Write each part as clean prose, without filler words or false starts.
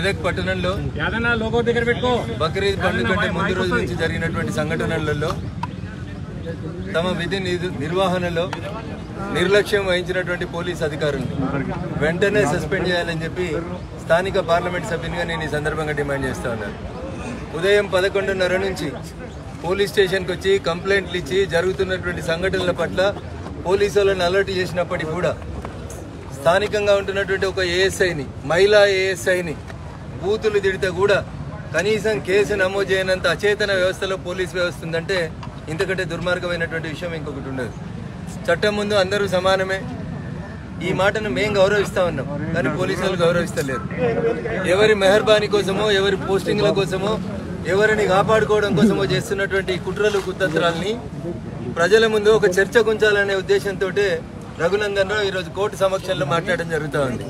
మెదక్ పట్టణంలో బక్రీద్ పండుగ కంటే ముందు రోజు నుంచి జరిగినటువంటి సంఘటనలలో తమ విధి నిర్వహణలో నిర్లక్ష్యం వహించినటువంటి పోలీస్ అధికారులను వెంటనే సస్పెండ్ చేయాలని చెప్పి స్థానిక పార్లమెంట్ సభ్యునిగా నేను ఈ సందర్భంగా డిమాండ్ చేస్తా ఉన్నాను. ఉదయం 11:30 నుంచి పోలీస్ స్టేషన్కి వచ్చి కంప్లైంట్లు ఇచ్చి జరుగుతున్నటువంటి సంఘటనల పట్ల పోలీసు వాళ్ళని అలర్ట్ చేసినప్పటికీ కూడా స్థానికంగా ఉంటున్నటువంటి ఒక ఏఎస్ఐని, మహిళా ఏఎస్ఐని బూతులు తిడితే కూడా కనీసం కేసు నమోదు చేయనంత అచేతన వ్యవస్థలో పోలీస్ వ్యవస్థ ఉందంటే ఇంతకంటే దుర్మార్గమైనటువంటి విషయం ఇంకొకటి ఉండదు. చట్టం ముందు అందరూ సమానమే. ఈ మాటను మేము గౌరవిస్తా ఉన్నాం, కానీ పోలీసు వాళ్ళు గౌరవిస్తలేరు. ఎవరి మెహర్బానీ కోసమో, ఎవరి పోస్టింగ్ల కోసమో, ఎవరిని కాపాడుకోవడం కోసమో చేస్తున్నటువంటి కుట్రలు కుతంత్రాలని ప్రజల ముందు ఒక చర్చ గుంచాలనే ఉద్దేశంతో రఘునందన్ రావు ఈరోజు కోర్టు సమక్షంలో మాట్లాడడం జరుగుతూ ఉంది.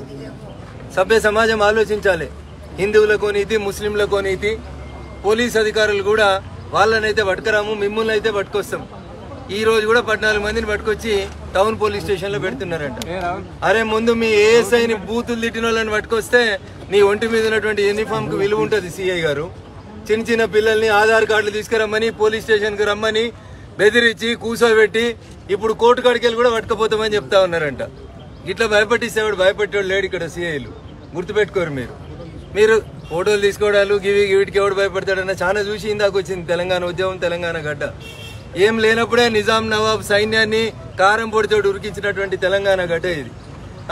సభ్య సమాజం ఆలోచించాలి. హిందువులకో నీతి, ముస్లింలకో నీతి. పోలీస్ అధికారులు కూడా వాళ్ళనైతే పట్టుకురాము, మిమ్మల్ని అయితే పట్టుకొస్తాం. ఈ రోజు కూడా 14 మందిని పట్టుకొచ్చి టౌన్ పోలీస్ స్టేషన్ లో పెడుతున్నారంట. అరే ముందు మీ ఏఎస్ఐని బూతులు తిట్టిన వాళ్ళని పట్టుకొస్తే నీ ఒంటి మీద ఉన్నటువంటి యూనిఫామ్ కు విలువ ఉంటుంది. సిఐ గారు చిన్న చిన్న పిల్లల్ని ఆధార్ కార్డులు తీసుకురమ్మని పోలీస్ స్టేషన్ కు రమ్మని బెదిరించి కూర్చోబెట్టి ఇప్పుడు కోర్టు కాడికెళ్ళి కూడా పట్టుకపోతామని చెప్తా ఉన్నారంట. ఇట్లా భయపట్టిస్తేవాడు భయపెట్టేవాడు లేడు ఇక్కడ. సిఐలు గుర్తుపెట్టుకోరు. మీరు ఫోటోలు తీసుకోవడాలు వీటికి ఎవడు భయపడతాడన్న చాలా చూసి ఇందాక వచ్చింది తెలంగాణ ఉద్యమం, తెలంగాణ గడ్డ. ఏం లేనప్పుడే నిజాం నవాబ్ సైన్యాన్ని కారం పొడితోటి ఉరికించినటువంటి తెలంగాణ గడ్డ ఇది.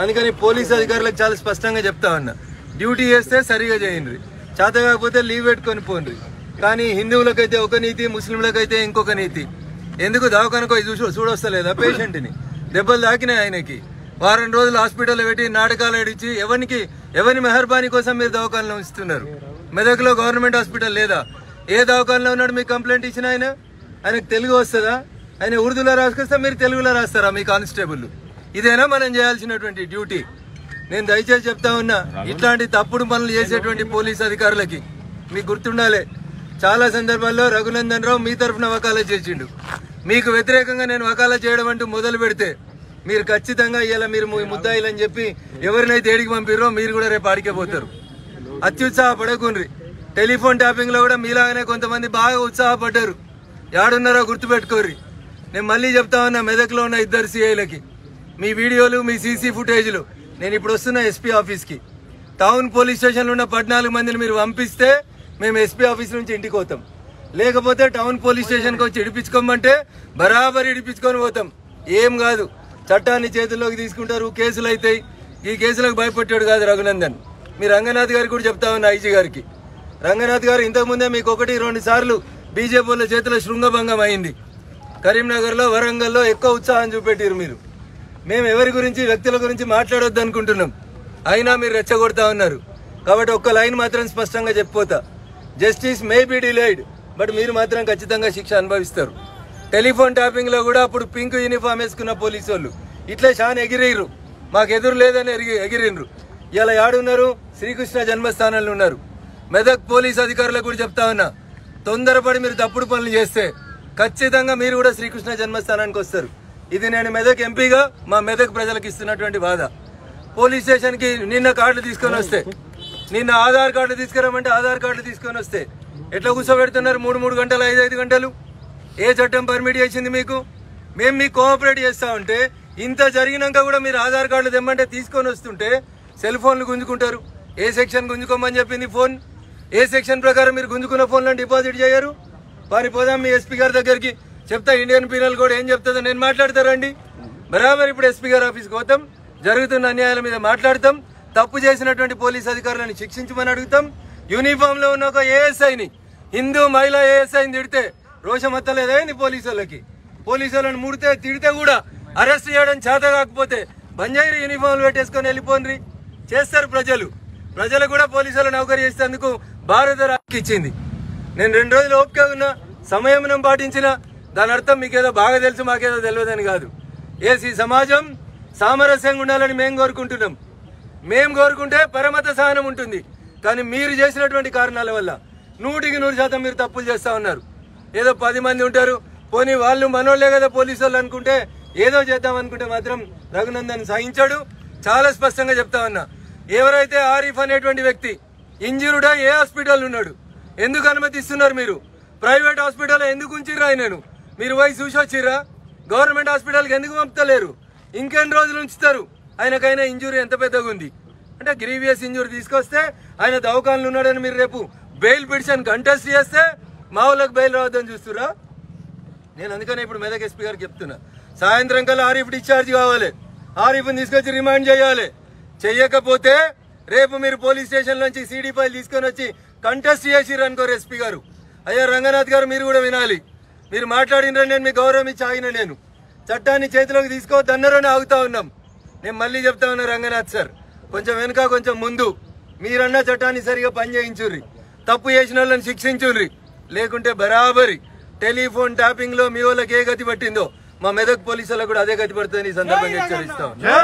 అందుకని పోలీస్ అధికారులకు చాలా స్పష్టంగా చెప్తా ఉన్నా, డ్యూటీ చేస్తే సరిగా చేయండి, చేత కాకపోతే లీవ్ పెట్టుకొని పోండి. కానీ హిందువులకైతే ఒక నీతి, ముస్లింలకైతే ఇంకొక నీతి. ఎందుకు దవాఖానకు చూడొస్తలేదా పేషెంట్ని? దెబ్బలు తాకినాయి ఆయనకి. వారం రోజులు హాస్పిటల్లో పెట్టి నాటకాలు ఏడిచి ఎవరి మెహర్బానీ కోసం మీరు దవాఖానలో ఉంచుతున్నారు? మెదక్లో గవర్నమెంట్ హాస్పిటల్ లేదా? ఏ దవాఖానలో ఉన్నాడు మీకు కంప్లైంట్ ఇచ్చిన ఆయనకు తెలుగు వస్తుందా? ఆయన ఉర్దూలో రాసుకొస్తే మీరు తెలుగులో రాస్తారా మీ కానిస్టేబుల్? ఇదేనా మనం చేయాల్సినటువంటి డ్యూటీ? నేను దయచేసి చెప్తా ఉన్నా, ఇట్లాంటి తప్పుడు పనులు చేసేటువంటి పోలీస్ అధికారులకి మీకు గుర్తుండాలి. చాలా సందర్భాల్లో రఘునందన్ రావు మీ తరఫున వకాలత్ చేసిండు. మీకు వ్యతిరేకంగా నేను వకాలత్ చేయడం అంటూ మొదలు పెడితే మీరు ఖచ్చితంగా ఇలా మీరు ముద్దాయిలని చెప్పి ఎవరినైతే ఏడికి పంపిర్రో మీరు కూడా రేపు ఆడికే పోతారు. అత్యుత్సాహపడకుండ్రి. టెలిఫోన్ ట్యాపింగ్ లో కూడా మీలాగానే కొంతమంది బాగా ఉత్సాహపడ్డారు. యాడున్నారో గుర్తుపెట్టుకోర్రి. నేను మళ్ళీ చెప్తా ఉన్నా, మెదక్లో ఉన్న 2 సిఐలకి మీ వీడియోలు, మీ సీసీ ఫుటేజ్లు నేను ఇప్పుడు వస్తున్న ఎస్పీ ఆఫీస్కి, టౌన్ పోలీస్ స్టేషన్లో ఉన్న 14 మందిని మీరు పంపిస్తే మేము ఎస్పీ ఆఫీస్ నుంచి ఇంటికి పోతాం. లేకపోతే టౌన్ పోలీస్ స్టేషన్కి వచ్చి ఇడిపించుకోమంటే బరాబర్ ఇడిపించుకొని పోతాం. ఏం కాదు, చట్టాన్ని చేతుల్లోకి తీసుకుంటారు, కేసులు అవుతాయి. ఈ కేసులకు భయపట్టాడు కాదు రఘునందన్. మీ రంగనాథ్ గారికి కూడా చెప్తా ఉన్నా, ఐజీ గారికి. రంగనాథ్ గారు ఇంతకుముందే మీకు 1-2 సార్లు బీజేపీ వాళ్ళ చేతిలో శృంగభంగం అయింది. కరీంనగర్లో, వరంగల్లో ఎక్కువ ఉత్సాహం చూపెట్టారు మీరు. మేము ఎవరి గురించి, వ్యక్తుల గురించి మాట్లాడొద్దు అనుకుంటున్నాం, అయినా మీరు రెచ్చగొడతా ఉన్నారు. కాబట్టి ఒక్క లైన్ మాత్రం స్పష్టంగా చెప్పిపోతా, justice may be delayed, but మీరు మాత్రం ఖచ్చితంగా శిక్ష అనుభవిస్తారు. టెలిఫోన్ ట్యాపింగ్ లో కూడా అప్పుడు పింక్ యూనిఫామ్ వేసుకున్న పోలీసు వాళ్ళు ఇట్లా చాలా ఎగిరిర్రు, మాకు ఎదురు లేదని ఎగిరిండ్రు. ఇలా యాడున్నారు? శ్రీకృష్ణ జన్మస్థానంలో ఉన్నారు. మెదక్ పోలీస్ అధికారులకు కూడా చెప్తా ఉన్నా, తొందరపడి మీరు తప్పుడు పనులు చేస్తే ఖచ్చితంగా మీరు కూడా శ్రీకృష్ణ జన్మస్థానానికి వస్తారు. ఇది నేను మెదక్ ఎంపీగా మా మెదక్ ప్రజలకు ఇస్తున్నటువంటి బాధ. పోలీస్ స్టేషన్ కి నిన్న కార్డులు తీసుకొని వస్తే, నిన్న ఆధార్ కార్డులు తీసుకురామంటే ఆధార్ కార్డులు తీసుకొని వస్తే ఎట్లా కూర్చోబెడుతున్నారు? 3 గంటలు, 5 గంటలు. ఏ చట్టం పర్మిట్ చేసింది మీకు? మేము మీకు కోఆపరేట్ చేస్తా ఉంటే, ఇంత జరిగినాక కూడా మీరు ఆధార్ కార్డులు తెమ్మంటే తీసుకొని వస్తుంటే సెల్ ఫోన్లు గుంజుకుంటారు. ఏ సెక్షన్ గుంజుకోమని చెప్పింది ఫోన్? ఏ సెక్షన్ ప్రకారం మీరు గుంజుకున్న ఫోన్లను డిపాజిట్ చేయరు? పోదాం మీ ఎస్పీ గారి దగ్గరికి, చెప్తా. ఇండియన్ పీనల్ కోడ్ ఏం చెప్తుందో నేను మాట్లాడతారండి. బరాబర్ ఇప్పుడు ఎస్పీ గారి ఆఫీస్కి పోతాం, జరుగుతున్న అన్యాయాల మీద మాట్లాడతాం, తప్పు చేసినటువంటి పోలీస్ అధికారులను శిక్షించమని అడుగుతాం. యూనిఫామ్ లో ఉన్న ఒక ఏఎస్ఐని, హిందూ మహిళా ఏఎస్ఐని తిడితే రోషం వత్తలేదా పోలీసు వాళ్ళకి? పోలీసు వాళ్ళని ముడితే తిడితే కూడా అరెస్ట్ చేయడం చేత కాకపోతే బంజాయిరీ యూనిఫామ్లు పెట్టేసుకొని వెళ్ళిపోండి. చేస్తారు ప్రజలు కూడా పోలీసు వాళ్ళని నౌకరీ చేసేందుకు భారత రాష్ట్రం ఇచ్చింది. నేను 2 రోజులు ఓపిక ఉన్నా, సంయమనం పాటించిన, దాని అర్థం మీకేదో బాగా తెలుసు మాకేదో తెలియదని కాదు. ఈ సమాజం సామరస్యంగా ఉండాలని మేము కోరుకుంటున్నాం. మేము కోరుకుంటే పరమత సహనం ఉంటుంది. కానీ మీరు చేసినటువంటి కారణాల వల్ల 100% మీరు తప్పులు చేస్తా ఉన్నారు. ఏదో 10 మంది ఉంటారు, పోనీ వాళ్ళు మనోళ్లే కదా పోలీసు వాళ్ళు అనుకుంటే ఏదో చేద్దాం అనుకుంటే మాత్రం రఘునందన్ సహించాడు. చాలా స్పష్టంగా చెప్తా ఉన్నా, ఎవరైతే ఆరిఫ్ అనేటువంటి వ్యక్తి ఇంజూర్డ్ ఏ హాస్పిటల్ ఉన్నాడు? ఎందుకు అనుమతిస్తున్నారు మీరు? ప్రైవేట్ హాస్పిటల్ ఎందుకు ఉంచిర్రా ఆయనను? మీరు పోయి చూసి వచ్చిర్రా? గవర్నమెంట్ హాస్పిటల్కి ఎందుకు పంపుతలేరు? ఇంకెన్ని రోజులు ఉంచుతారు? ఆయనకైనా ఇంజురీ ఎంత పెద్దగా ఉంది అంటే గ్రీవియస్ ఇంజురీ తీసుకొస్తే ఆయన దవాఖానలో ఉన్నాడని మీరు రేపు బెయిల్ పిటిషన్ కంటెస్ట్ చేస్తే మా వాళ్ళకి బెయిల్ రావద్దని చూస్తురా? నేను అందుకనే ఇప్పుడు మెదక్ ఎస్పీ గారికి చెప్తున్నా, సాయంత్రం కల్లా ఆరిఫ్ డిశ్చార్జ్ కావాలి, ఆరిఫ్ని తీసుకొచ్చి రిమాండ్ చేయాలి. చెయ్యకపోతే రేపు మీరు పోలీస్ స్టేషన్ నుంచి సీడీ ఫైల్ తీసుకొని వచ్చి కంటెస్ట్ చేసిర్రు అనుకోరు ఎస్పీ గారు. అయ్యా రంగనాథ్ గారు మీరు కూడా వినాలి, మీరు మాట్లాడినరని నేను మీ గౌరవం ఇచ్చి ఆగిన, నేను చట్టాన్ని చేతిలోకి తీసుకోవద్దన్నారని ఆగుతా ఉన్నాం. నేను మళ్ళీ చెప్తా ఉన్నా రంగనాథ్ సార్, కొంచెం వెనుక కొంచెం ముందు మీరన్నా చట్టాన్ని సరిగా పనిచేయించుర్రి, తప్పు చేసిన వాళ్ళని శిక్షించుర్రి. లేకుంటే బరాబరి టెలిఫోన్ ట్యాపింగ్ లో మీ వాళ్ళకి ఏ గతి పట్టిందో మా మెదక్ పోలీసులకు కూడా అదే గతి పడుతుందని ఈ సందర్భంగా హెచ్చరిస్తా ఉన్నా.